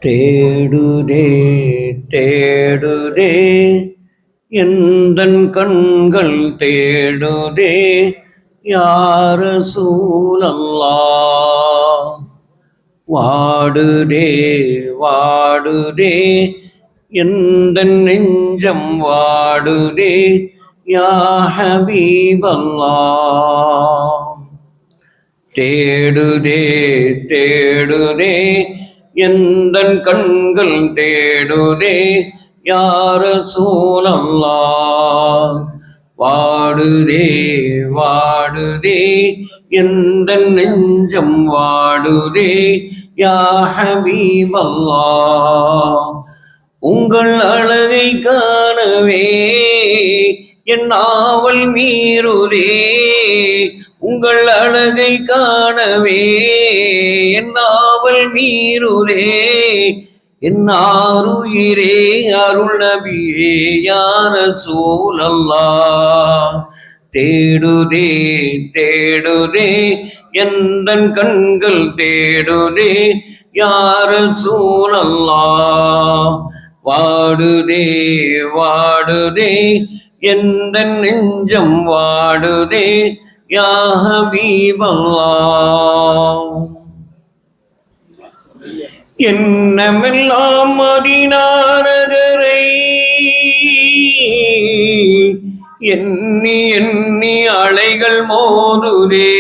தேடுதே தேடுதே எந்தன் கண்கள் தேடுதே யார சூழல்லாஹ். வாடுதே வாடுதே எந்தன் நெஞ்சம் வாடுதே யா ஹபீபல்லாஹ். தேடுதே தேடுதே எந்தன் கண்கள் தேடுதே யார சூழல்லாஹ். வாடுதே வாடுதே எந்தன் நெஞ்சம் வாடுதே யா ஹபீபல்லாஹ். உங்கள் அழகை காணவே என் நாவல் மீறுதே. உங்கள் அழகை காணவே என் நாவல் மீறுதே. என் ஆருயிரே அருள் நபியே யா ரசூலல்லாஹ். தேடுதே தேடுதே எந்தன் கண்கள் தேடுதே யா ரசூலல்லாஹ். வாடுதே வாடுதே எந்தன் நெஞ்சம் வாடுதே யா ஹபீபல்லாஹ். என்னமெல்லாம் மதீனா நகரை எண்ணி எண்ணி அலைகள் மோதுதே.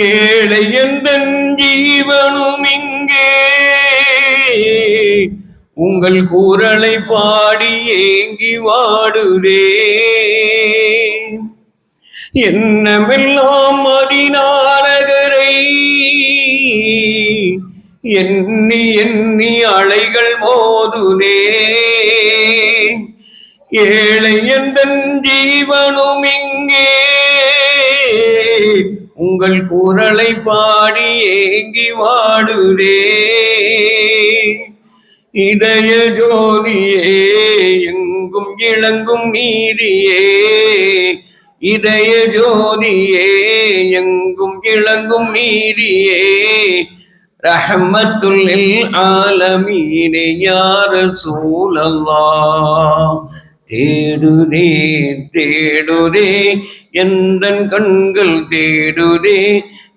ஏழை எந்தன் ஜீவனும் இங்கே உங்கள் குரலை பாடி ஏங்கி வாடுதே. என்னமெல்லாம் மதீனா நகரை எண்ணி எண்ணி அலைகள் மோதுதே. ஏழை எந்தன் ஜீவனும் இங்கே உங்கள் குரலை பாடி ஏங்கி வாடுதே. இதய ஜோதியே எங்கும் இளங்கும் நீதியே. இதய ஜோதியே எங்கும் இளங்கும் நீதியே. ரஹ்மத்துல் லில் ஆலமீனே யா ரசூலல்லாஹ். தேடுதே தேடுதே எந்தன் கண்கள் தேடுதே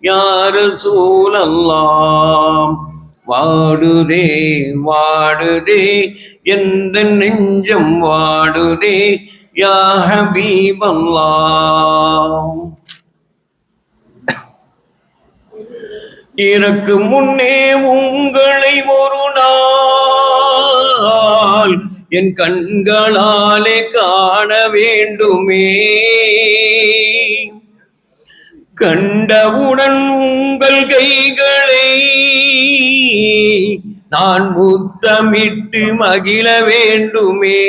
யா ரசூலல்லாஹ். வாடுதே வாடுதே எந்தன் நெஞ்சம் வாடுதே யா ஹபீபல்லாஹ். இறக்கு முன்னே உங்களை ஒரு நாள் என் கண்களாலே காண வேண்டுமே. கண்டவுடன் உங்கள் கைகளை நான் முத்தமிட்டு மகிழ வேண்டுமே.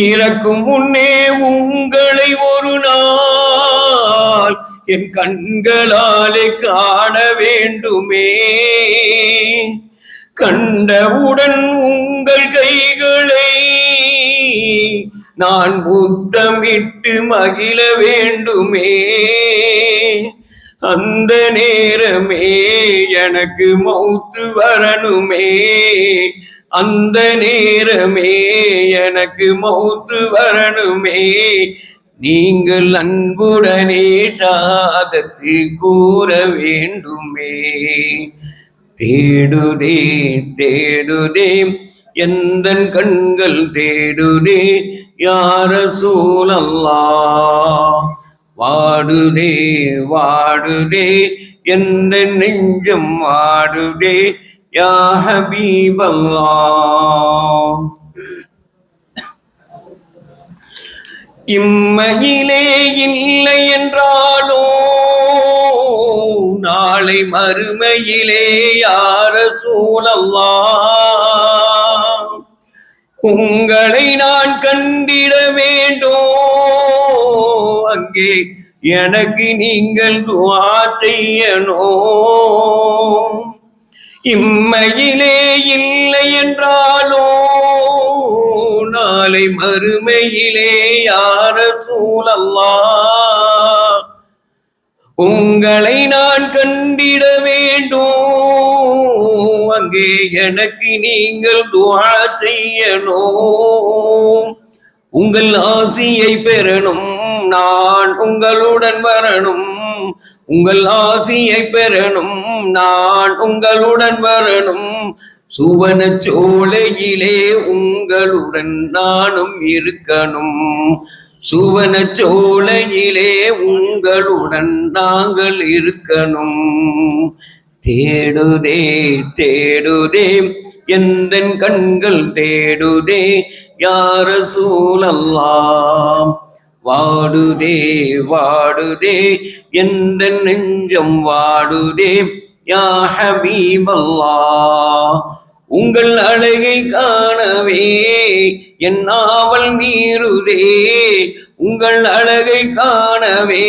இறக்கும் முன்னே உங்களை ஒரு நாள் என் கண்களாலே காண வேண்டுமே. கண்டவுடன் உங்கள் கைகளை நான் முத்தமிட்டு மகிழ வேண்டுமே. அந்த நேரமே எனக்கு மௌத்து வரணுமே. அந்த நேரமே எனக்கு மௌத்து வரணுமே. நீங்கள் அன்புடனே ஷஹாதத்து கூற வேண்டுமே. தேடுதே தேடுதே எந்தன் கண்கள் தேடுதே யா ரசூலல்லாஹ். வாடுதே வாடுதே எந்தன் நெஞ்சம் வாடுதே யா ஹபீபல்லாஹ். இம்மையிலே இல்லை என்றாலோ நாளை மறுமையிலே யா ரசூலல்லாஹ். உங்களை நான் கண்டிட வேண்டும். அங்கே எனக்கு நீங்கள் துஆ செய்யணும். இம்மையிலே இல்லை என்றாலோ நாளை மறுமையிலே யா ரசூலல்லாஹ். உங்களை நான் கண்டிட வேண்டும், அங்கே எனக்கு நீங்கள் துஆ செய்யணும். உங்கள் ஆசியை பெறணும், நான் உங்களுடன் வரணும். உங்கள் ஆசியை பெறணும், நான் உங்களுடன் வரணும். சுவனச் சோலையிலே உங்களுடன் நானும் இருக்கணும். சுவனச் சோலையிலே உங்களுடன் நாங்கள் இருக்கணும். தேடுதே தேடுதே எந்தன் கண்கள் தேடுதே யா ரசூலல்லாஹ். வாடுதே வாடுதே எந்தன் நெஞ்சம் வாடுதே யா ஹபீபல்லாஹ். உங்கள் அழகை காணவே என் நாவல் மீறுதே. உங்கள் அழகை காணவே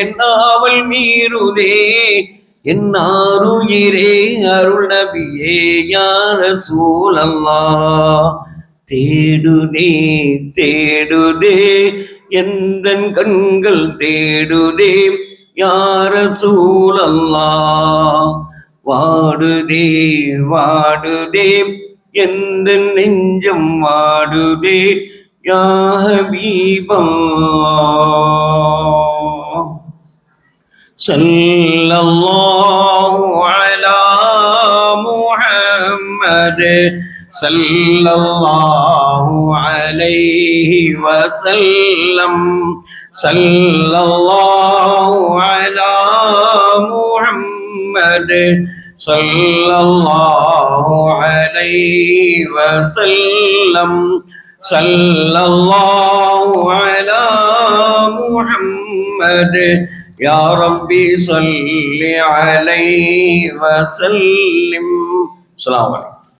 என் நாவல் மீறுதே. என் ஆருயிரே அருள் நபியே யா ரசூலல்லாஹ். தேடுதே தேடுதே எந்தன் கண்கள் தேடுதே யா ரசூலல்லாஹ். வாடுதே வாடுதே எந்தன் நெஞ்சம் வாடுதே யா ஹபீபல்லாஹ். ஸல்லல்லாஹு அலா முஹம்மத் ஸல்லல்லாஹு அலைஹி வஸல்லம். ஸல்லல்லாஹு அலா முஹம்மத் ஸல்லல்லாஹு அலைஹி வஸல்லம். ஸல்லல்லாஹு அலா முஹம்மத் யா ரப்பி ஸல்லி அலைஹி வஸல்லிம். அஸ்ஸலாமு அலைக்கும்.